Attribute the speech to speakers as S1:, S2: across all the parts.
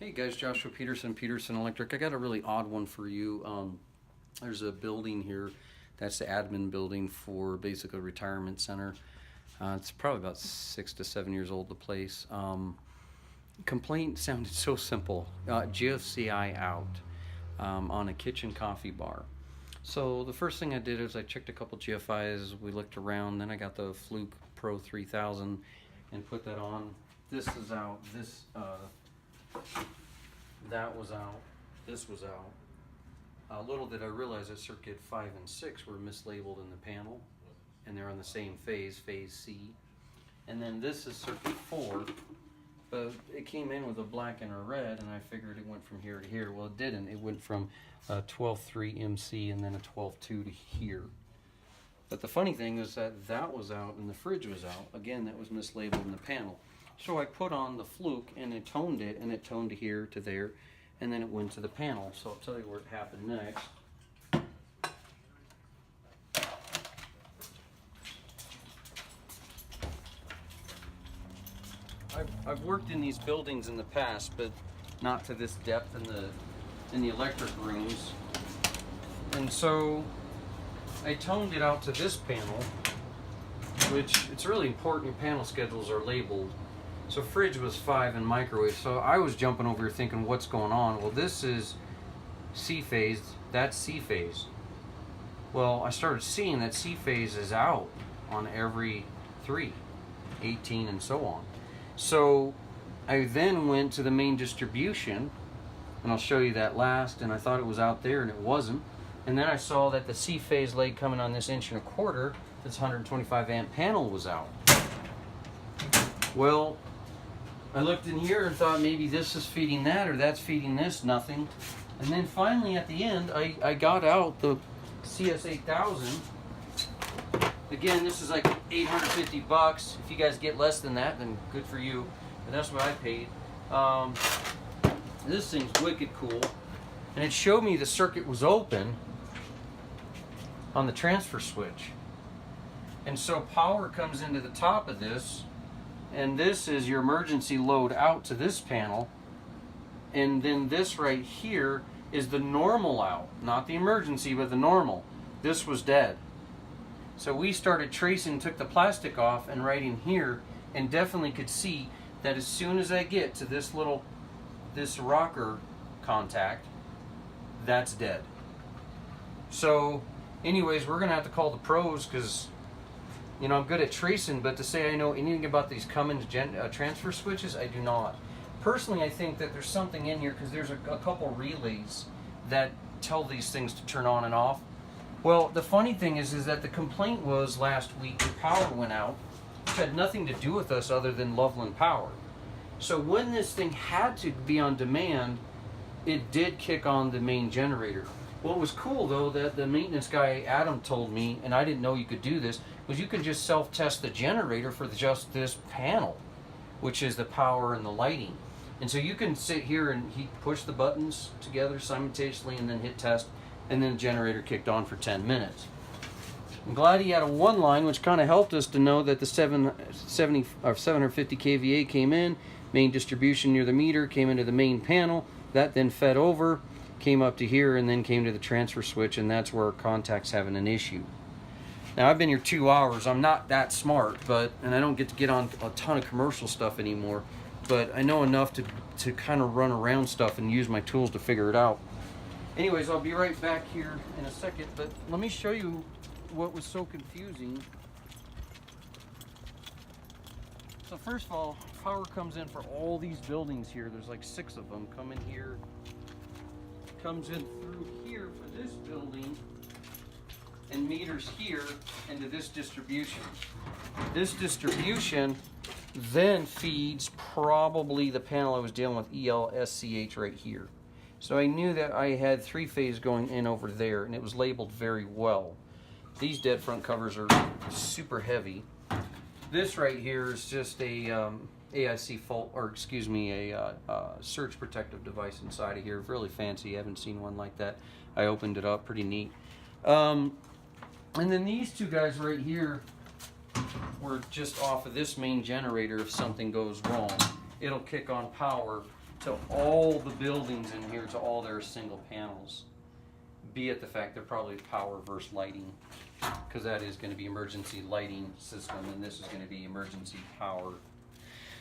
S1: Hey guys, Joshua Peterson Electric. I got a really odd one for you. There's a building here that's the admin building for basically a retirement center. It's probably about 6 to 7 years old, the place. Complaint sounded so simple. GFCI out on a kitchen coffee bar. So the first thing I did is I checked a couple GFIs, we looked around, then I got the Fluke Pro 3000 and put that on. This is out, that was out, this was out. Little did I realize that circuit 5 and 6 were mislabeled in the panel, and they're on the same phase, phase C. And then this is circuit 4, but it came in with a black and a red, and I figured it went from here to here. Well, it didn't. It went from a 12.3 MC and then a 12.2 to here. But the funny thing is that that was out and the fridge was out. Again, that was mislabeled in the panel. So I put on the Fluke and it toned it, and it toned to here to there, and then it went to the panel. So I'll tell you where it happened next. I've worked in these buildings in the past, but not to this depth in the electric rooms. And so I toned it out to this panel, which it's really important your panel schedules are labeled. So fridge was 5 and microwave. So I was jumping over here thinking, what's going on? Well, this is C phase, that's C phase. Well, I started seeing that C phase is out on every 3, 18 and so on. So I then went to the main distribution, and I'll show you that last, and I thought it was out there and it wasn't. And then I saw that the C phase leg coming on this 1.25 inch, this 125 amp panel was out. Well, I looked in here and thought maybe this is feeding that or that's feeding this, nothing. And then finally at the end, I got out the CS8000. Again, this is like 850 bucks. If you guys get less than that, then good for you. But that's what I paid. This thing's wicked cool. And it showed me the circuit was open on the transfer switch. And so power comes into the top of this, and this is your emergency load out to this panel. And then this right here is the normal out, not the emergency, but the normal. This was dead. So we started tracing, took the plastic off, and right in here, and definitely could see that as soon as I get to this rocker contact, that's dead. So anyways, we're gonna have to call the pros, because I'm good at tracing, but to say I know anything about these Cummins transfer switches, I do not. Personally, I think that there's something in here, because there's a couple relays that tell these things to turn on and off. Well, the funny thing is that the complaint was last week the power went out, which had nothing to do with us other than Loveland Power. So when this thing had to be on demand, it did kick on the main generator. What was cool though, that the maintenance guy Adam told me, and I didn't know you could do this, was you can just self-test the generator for just this panel, which is the power and the lighting. And so you can sit here and push the buttons together simultaneously and then hit test, and then the generator kicked on for 10 minutes. I'm glad he had a one line, which kind of helped us to know that the 750 kVA came in, main distribution near the meter, came into the main panel, that then fed over, came up to here, and then came to the transfer switch, and that's where our contact's having an issue. Now, I've been here 2 hours. I'm not that smart, and I don't get to get on a ton of commercial stuff anymore, but I know enough to kind of run around stuff and use my tools to figure it out. Anyways, I'll be right back here in a second, but let me show you what was so confusing. So first of all, power comes in for all these buildings here. There's like 6 of them. Come in here, comes in through here for this building, and meters here into this distribution. This distribution then feeds probably the panel I was dealing with, ELSCH right here. So I knew that I had 3-phase going in over there, and it was labeled very well. These dead front covers are super heavy. This right here is just a AIC fault, or excuse me, a surge protective device inside of here. Really fancy. I haven't seen one like that. I opened it up, pretty neat. And then these 2 guys right here were just off of this main generator. If something goes wrong, it'll kick on power to all the buildings in here, to all their single panels. Be it the fact they're probably power versus lighting, because that is going to be emergency lighting system, and this is going to be emergency power.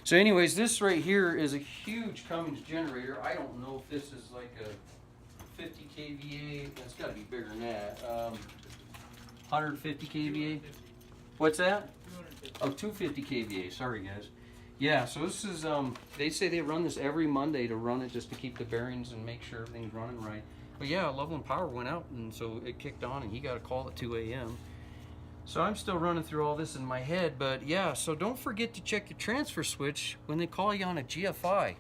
S1: So anyways, this right here is a huge Cummins generator. I don't know if this is like a 50 kVA. It's got to be bigger than that. 150 kVA. What's that? 250. Oh, 250 kVA. Sorry, guys. Yeah, so this is, they say they run this every Monday to run it just to keep the bearings and make sure everything's running right. But yeah, Loveland Power went out, and so it kicked on, and he got a call at 2 a.m. So I'm still running through all this in my head, but yeah, so don't forget to check your transfer switch when they call you on a GFI.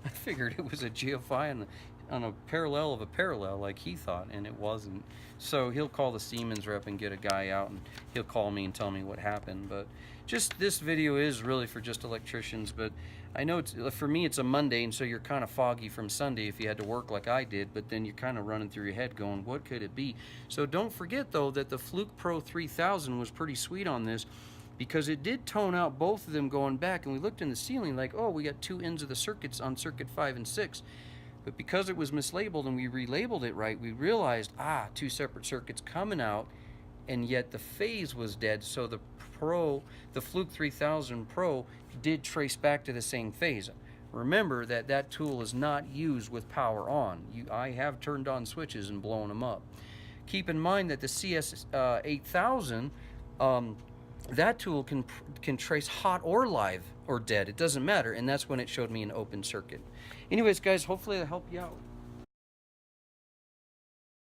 S1: I figured it was a GFI on a parallel of a parallel like he thought, and it wasn't. So he'll call the Siemens rep and get a guy out, and he'll call me and tell me what happened. But just this video is really for just electricians, but I know for me it's a Monday, and so you're kind of foggy from Sunday if you had to work like I did, but then you're kind of running through your head going, what could it be? So don't forget though that the Fluke Pro 3000 was pretty sweet on this, because it did tone out both of them going back, and we looked in the ceiling like, oh, we got two ends of the circuits on circuit 5 and 6. But because it was mislabeled and we relabeled it right, we realized, two separate circuits coming out, and yet the phase was dead. So the Fluke 3000 Pro did trace back to the same phase. Remember that that tool is not used with power on. I have turned on switches and blown them up. Keep in mind that the CS 8000, that tool can trace hot or live or dead. It doesn't matter, and that's when it showed me an open circuit. Anyways, guys, hopefully I helped you out.